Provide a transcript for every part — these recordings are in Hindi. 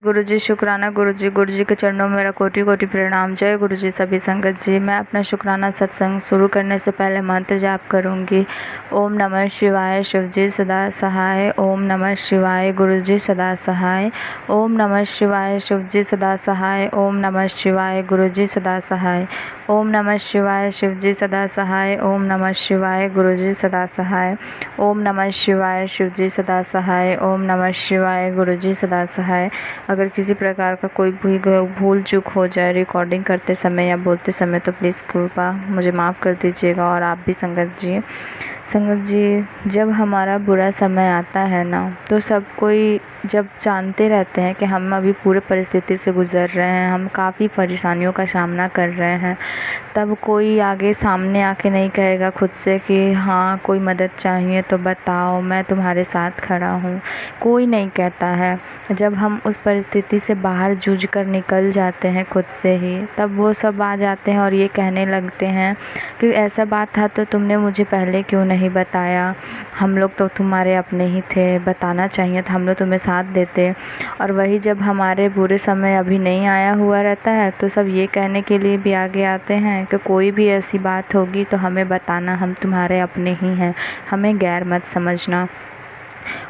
गुरु जी शुक्राना। गुरु जी के चरणों में मेरा कोटि कोटि प्रणाम। जय गुरु जी सभी संगत जी। मैं अपना शुक्राना सत्संग शुरू करने से पहले मंत्र जाप करूंगी। ओम नमः शिवाय शिव जी सदा सहाय। ओम नमः शिवाय गुरु जी सदा सहाय। ओम नमः शिवाय शिव जी सदा सहाय। ओम नमः शिवाय गुरु जी सदा सहाय। ओम नमः शिवाय शिव जी सदा सहाय। ओम नमः शिवाय गुरु जी सदा सहाय। ओम नमः शिवाय शिव जी सदा सहाय। ओम नमः शिवाय गुरु जी सदा सहाय। अगर किसी प्रकार का कोई भी भूल चूक हो जाए रिकॉर्डिंग करते समय या बोलते समय तो प्लीज़ कृपा मुझे माफ़ कर दीजिएगा। और आप भी संगत जी, जब हमारा बुरा समय आता है ना तो सब कोई जब जानते रहते हैं कि हम अभी पूरे परिस्थिति से गुज़र रहे हैं, हम काफ़ी परेशानियों का सामना कर रहे हैं, तब कोई आगे सामने आके नहीं कहेगा खुद से कि हाँ कोई मदद चाहिए तो बताओ, मैं तुम्हारे साथ खड़ा हूँ। कोई नहीं कहता है। जब हम उस परिस्थिति से बाहर जूझ कर निकल जाते हैं खुद से ही, तब वो सब आ जाते हैं और ये कहने लगते हैं कि ऐसा बात था तो तुमने मुझे पहले क्यों नहीं बताया, हम लोग तो तुम्हारे अपने ही थे, बताना चाहिए था, हम लोग तुम्हें साथ देते। और वही जब हमारे बुरे समय अभी नहीं आया हुआ रहता है तो सब ये कहने के लिए भी आगे आते हैं कि कोई भी ऐसी बात होगी तो हमें बताना, हम तुम्हारे अपने ही हैं, हमें गैर मत समझना।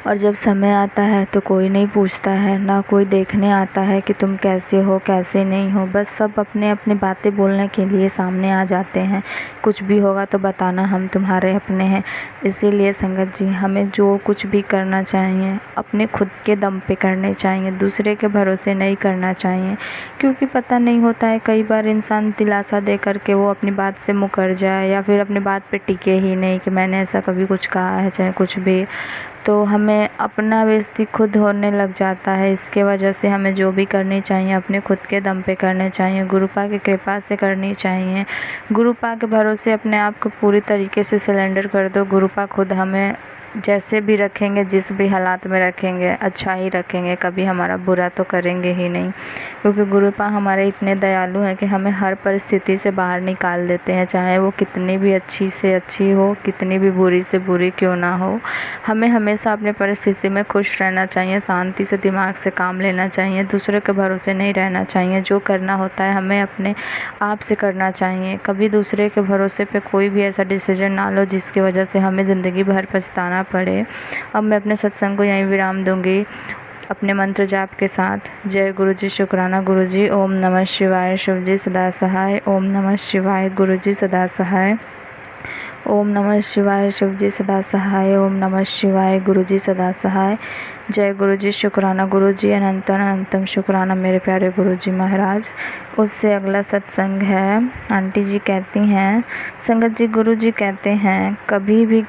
और जब समय आता है तो कोई नहीं पूछता है, ना कोई देखने आता है कि तुम कैसे हो कैसे नहीं हो, बस सब अपने अपने बातें बोलने के लिए सामने आ जाते हैं। कुछ भी होगा तो बताना, हम तुम्हारे अपने हैं। इसीलिए संगत जी, हमें जो कुछ भी करना चाहिए अपने खुद के दम पे करने चाहिए, दूसरे के भरोसे नहीं करना चाहिए। क्योंकि पता नहीं होता है, कई बार इंसान दिलासा दे करके वो अपनी बात से मुकर जाए या फिर अपनी बात पे टिके ही नहीं कि मैंने ऐसा कभी कुछ कहा है चाहे कुछ भी, तो हमें अपना बेइज्जती खुद होने लग जाता है। इसके वजह से हमें जो भी करनी चाहिए अपने खुद के दम पे करने चाहिए, गुरुपा की कृपा से करनी चाहिए। गुरुपा के भरोसे अपने आप को पूरी तरीके से सिलेंडर कर दो। गुरुपा खुद हमें जैसे भी रखेंगे, जिस भी हालात में रखेंगे, अच्छा ही रखेंगे, कभी हमारा बुरा तो करेंगे ही नहीं। क्योंकि गुरुपा हमारे इतने दयालु हैं कि हमें हर परिस्थिति से बाहर निकाल देते हैं, चाहे वो कितनी भी अच्छी से अच्छी हो, कितनी भी बुरी से बुरी क्यों ना हो। हमें हमेशा अपने परिस्थिति में खुश रहना चाहिए, शांति से दिमाग से काम लेना चाहिए, दूसरे के भरोसे नहीं रहना चाहिए। जो करना होता है हमें अपने आप से करना चाहिए। कभी दूसरे के भरोसे पे कोई भी ऐसा डिसीजन ना लो जिसकी वजह से हमें ज़िंदगी भर पछताना पड़े। अब मैं अपने सत्संग को यहीं विराम दूंगी अपने मंत्र जाप के साथ। जय गुरु जी शुक्राना। गुरु जी ओम नमः शिवाय शिव जी सदा सहाय। ओम नमः शिवाय गुरु जी सदा सहाय। ओम नमः शिवाय शिव जी सदा सहाय। ओम नमः शिवाय गुरु जी सदा सहाय। जय गुरु जी शुक्राना। गुरु जी अनंत अनंतम शुक्राना मेरे प्यारे गुरु जी महाराज। उससे अगला सत्संग है, आंटी जी कहती हैं, संगत जी गुरु जी कहते हैं कभी भी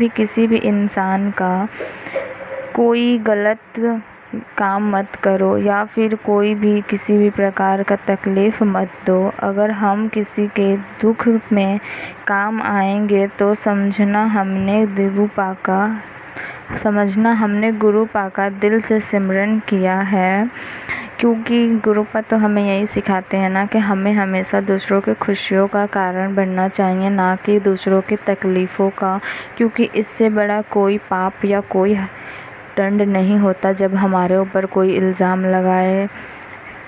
किसी भी इंसान का कोई गलत काम मत करो या फिर कोई भी किसी भी प्रकार का तकलीफ़ मत दो। अगर हम किसी के दुख में काम आएंगे तो समझना हमने गुरुपा का दिल से सिमरन किया है। क्योंकि गुरुपा तो हमें यही सिखाते हैं ना कि हमें हमेशा दूसरों के खुशियों का कारण बनना चाहिए, ना कि दूसरों की तकलीफ़ों का। क्योंकि इससे बड़ा कोई पाप या कोई दंड नहीं होता जब हमारे ऊपर कोई इल्ज़ाम लगाए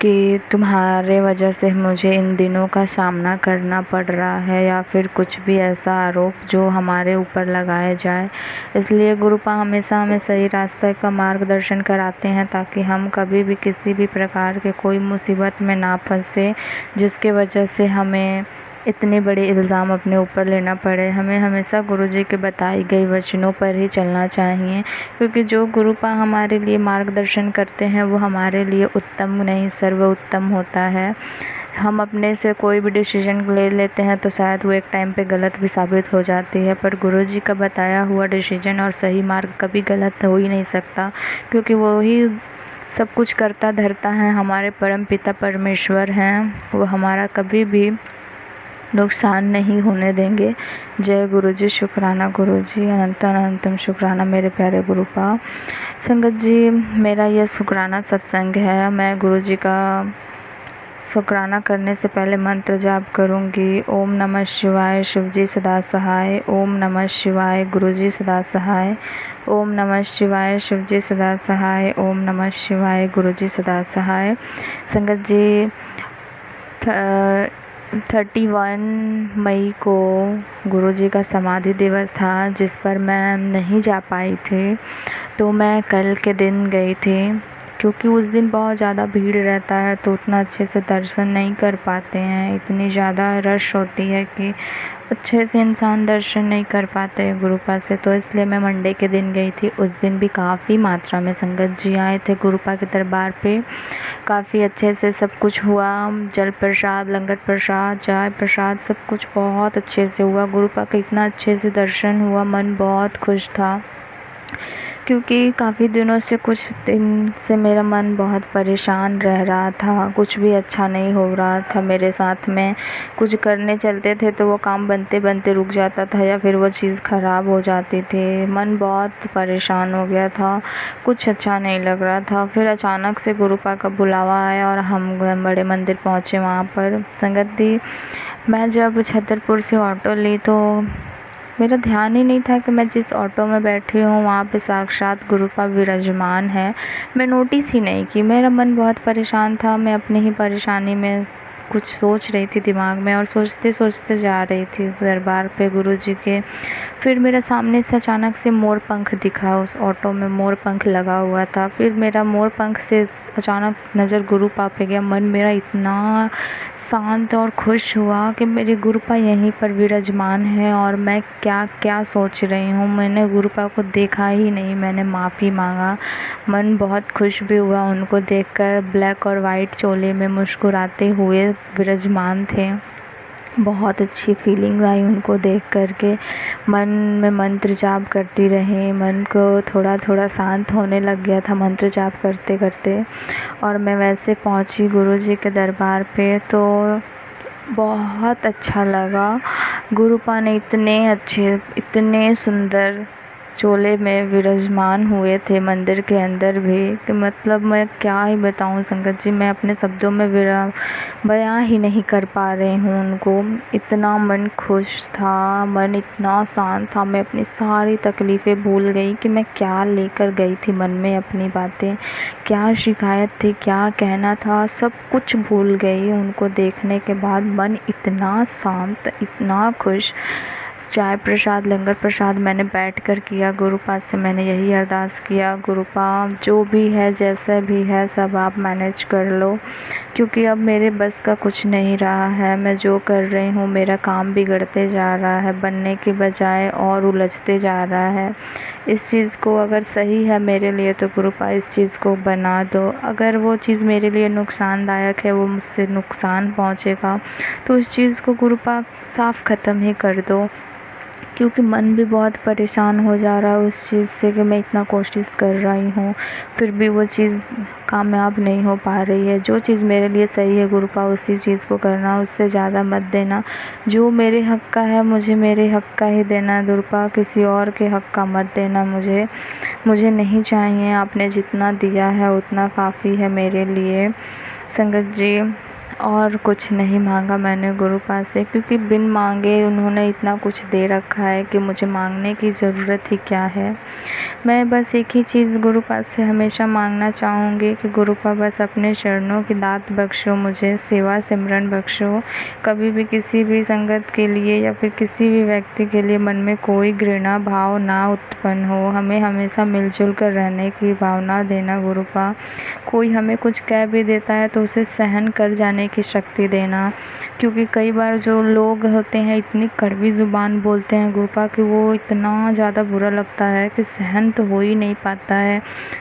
कि तुम्हारे वजह से मुझे इन दिनों का सामना करना पड़ रहा है, या फिर कुछ भी ऐसा आरोप जो हमारे ऊपर लगाया जाए। इसलिए गुरुपा हमेशा हमें सही रास्ते का मार्गदर्शन कराते हैं ताकि हम कभी भी किसी भी प्रकार के कोई मुसीबत में ना फंसे जिसके वजह से हमें इतने बड़े इल्ज़ाम अपने ऊपर लेना पड़े। हमें हमेशा गुरुजी के बताई गई वचनों पर ही चलना चाहिए। क्योंकि जो गुरुपा हमारे लिए मार्गदर्शन करते हैं वो हमारे लिए उत्तम नहीं सर्वोत्तम होता है। हम अपने से कोई भी डिसीजन ले लेते हैं तो शायद वो एक टाइम पे गलत भी साबित हो जाती है, पर गुरुजी का बताया हुआ डिसीजन और सही मार्ग कभी गलत हो ही नहीं सकता। क्योंकि वो ही सब कुछ करता धरता है, हमारे परम पिता परमेश्वर हैं, वो हमारा कभी भी नुकसान नहीं होने देंगे। जय गुरु जी शुक्राना। गुरु जी अनंत अनंतम शुक्राना मेरे प्यारे गुरुपा। संगत जी, मेरा यह शुक्राना सत्संग है। मैं गुरु जी का शुक्राना करने से पहले मंत्र जाप करूँगी। ओम नमः शिवाय, शिवजी सदा सहाय। ओम नमः शिवाय, गुरुजी सदा सहाय। ओम नमः शिवाय, शिवजी सदा सहाय। ओम नमः शिवाय, गुरुजी सदा सहाय। संगत जी, 31 मई को गुरुजी का समाधि दिवस था, जिस पर मैं नहीं जा पाई थी। तो मैं कल के दिन गई थी, क्योंकि उस दिन बहुत ज़्यादा भीड़ रहता है तो उतना अच्छे से दर्शन नहीं कर पाते हैं। इतनी ज़्यादा रश होती है कि अच्छे से इंसान दर्शन नहीं कर पाते हैं गुरुपा से। तो इसलिए मैं मंडे के दिन गई थी। उस दिन भी काफ़ी मात्रा में संगत जी आए थे गुरुपा के दरबार पे। काफ़ी अच्छे से सब कुछ हुआ। जल प्रसाद, लंगर प्रसाद, चाय प्रसाद, सब कुछ बहुत अच्छे से हुआ। गुरुपा का इतना अच्छे से दर्शन हुआ, मन बहुत खुश था। क्योंकि काफ़ी दिनों से, कुछ दिन से मेरा मन बहुत परेशान रह रहा था। कुछ भी अच्छा नहीं हो रहा था मेरे साथ में। कुछ करने चलते थे तो वो काम बनते बनते रुक जाता था, या फिर वो चीज़ ख़राब हो जाती थी। मन बहुत परेशान हो गया था, कुछ अच्छा नहीं लग रहा था। फिर अचानक से गुरुपा का बुलावा आया और हम बड़े मंदिर पहुँचे। वहाँ पर संगत दी, मैं जब छतरपुर से ऑटो ली तो मेरा ध्यान ही नहीं था कि मैं जिस ऑटो में बैठी हूँ वहाँ पे साक्षात गुरुपा विराजमान है। मैं नोटिस ही नहीं की। मेरा मन बहुत परेशान था। मैं अपनी ही परेशानी में कुछ सोच रही थी दिमाग में, और सोचते सोचते जा रही थी दरबार पे गुरुजी के। फिर मेरे सामने से अचानक से मोर पंख दिखा। उस ऑटो में मोर पंख लगा हुआ था। फिर मेरा मोर पंख से अचानक नज़र गुरुपा पे गया। मन मेरा इतना शांत और खुश हुआ कि मेरे गुरुपा यहीं पर विराजमान है, और मैं क्या क्या सोच रही हूँ। मैंने गुरुपा को देखा ही नहीं, मैंने माफ़ी मांगा। मन बहुत खुश भी हुआ उनको देखकर। ब्लैक और वाइट चोले में मुस्कुराते हुए विराजमान थे। बहुत अच्छी फीलिंग आई उनको देख कर के। मन में मंत्र जाप करती रही। मन को थोड़ा थोड़ा शांत होने लग गया था मंत्र जाप करते करते। और मैं वैसे पहुंची गुरुजी के दरबार पे, तो बहुत अच्छा लगा। गुरुपा ने इतने अच्छे, इतने सुंदर चोले में विराजमान हुए थे मंदिर के अंदर भी, कि मतलब मैं क्या ही बताऊं संगत जी। मैं अपने शब्दों में बयां ही नहीं कर पा रही हूँ उनको। इतना मन खुश था, मन इतना शांत था। मैं अपनी सारी तकलीफ़ें भूल गई कि मैं क्या लेकर गई थी मन में, अपनी बातें क्या शिकायत थी, क्या कहना था, सब कुछ भूल गई। उनको देखने के बाद मन इतना शांत, इतना खुश। चाय प्रसाद, लंगर प्रसाद मैंने बैठकर किया। गुरुपा से मैंने यही अरदास किया, गुरुपा जो भी है, जैसा भी है, सब आप मैनेज कर लो, क्योंकि अब मेरे बस का कुछ नहीं रहा है। मैं जो कर रही हूँ मेरा काम बिगड़ते जा रहा है, बनने की बजाय और उलझते जा रहा है। इस चीज़ को अगर सही है मेरे लिए तो गुरुपा इस चीज़ को बना दो। अगर वो चीज़ मेरे लिए नुकसानदायक है, वो मुझसे नुकसान पहुँचेगा, तो उस चीज़ को गुरुपा साफ़ ख़त्म ही कर दो। क्योंकि मन भी बहुत परेशान हो जा रहा है उस चीज़ से कि मैं इतना कोशिश कर रही हूँ, फिर भी वो चीज़ कामयाब नहीं हो पा रही है। जो चीज़ मेरे लिए सही है गुरुपा उसी चीज़ को करना, उससे ज़्यादा मत देना। जो मेरे हक़ का है मुझे मेरे हक़ का ही देना गुरुपा, किसी और के हक़ का मत देना मुझे नहीं चाहिए। आपने जितना दिया है उतना काफ़ी है मेरे लिए संगत जी। और कुछ नहीं मांगा मैंने गुरुपा से, क्योंकि बिन मांगे उन्होंने इतना कुछ दे रखा है कि मुझे मांगने की ज़रूरत ही क्या है। मैं बस एक ही चीज़ गुरुपा से हमेशा मांगना चाहूँगी कि गुरुपा बस अपने चरणों की दात बख्शो, मुझे सेवा सिमरन बख्शो। कभी भी किसी भी संगत के लिए या फिर किसी भी व्यक्ति के लिए मन में कोई घृणा भाव ना उत्पन्न हो। हमें हमेशा मिलजुल कर रहने की भावना देना गुरुपा। कोई हमें कुछ कह भी देता है तो उसे सहन कर जाने की शक्ति देना, क्योंकि कई बार जो लोग होते हैं इतनी कड़वी ज़ुबान बोलते हैं गुरुपा कि वो इतना ज़्यादा बुरा लगता है कि सहन तो हो ही नहीं पाता है।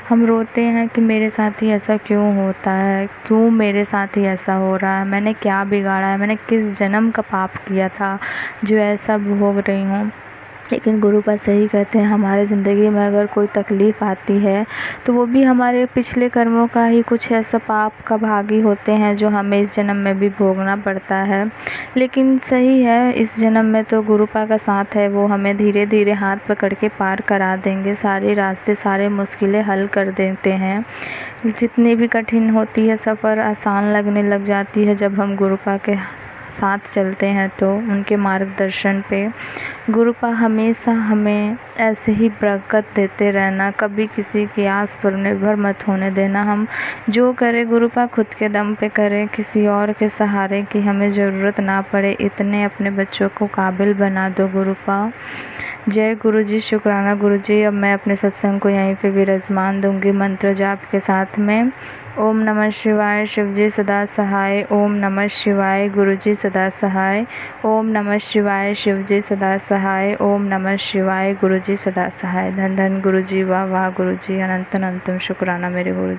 हम रोते हैं कि मेरे साथ ही ऐसा क्यों होता है, क्यों मेरे साथ ही ऐसा हो रहा है, मैंने क्या बिगाड़ा है, मैंने किस जन्म का पाप किया था जो ऐसा भोग रही हूँ। लेकिन गुरुपा सही कहते हैं, हमारे ज़िंदगी में अगर कोई तकलीफ़ आती है तो वो भी हमारे पिछले कर्मों का ही कुछ ऐसा पाप का भागी होते हैं जो हमें इस जन्म में भी भोगना पड़ता है। लेकिन सही है, इस जन्म में तो गुरुपा का साथ है, वो हमें धीरे धीरे हाथ पकड़ के पार करा देंगे, सारे रास्ते सारे मुश्किलें हल कर देते हैं। जितनी भी कठिन होती है सफ़र आसान लगने लग जाती है जब हम गुरुपा के साथ चलते हैं तो उनके मार्गदर्शन पे। गुरुपा हमेशा हमें ऐसे ही बरकत देते रहना, कभी किसी की आस पर निर्भर मत होने देना। हम जो करें गुरुपा खुद के दम पे करें, किसी और के सहारे की हमें ज़रूरत ना पड़े, इतने अपने बच्चों को काबिल बना दो गुरुपा। जय गुरु जी, शुक्राना गुरु जी। अब मैं अपने सत्संग को यहीं पे विराजमान दूंगी मंत्र जाप के साथ में। ओम नमः शिवाय, शिव जी सदा सहाय। ओम नमः शिवाय, गुरु जी सदा सहाय। ओम नमः शिवाय, शिव जी सदा सहाय। ओम नमः शिवाय, गुरु जी सदा सहाय। धन धन गुरु जी, वाह वाह गुरु जी, अनंत अनंतम शुक्राना मेरे गुरु जी।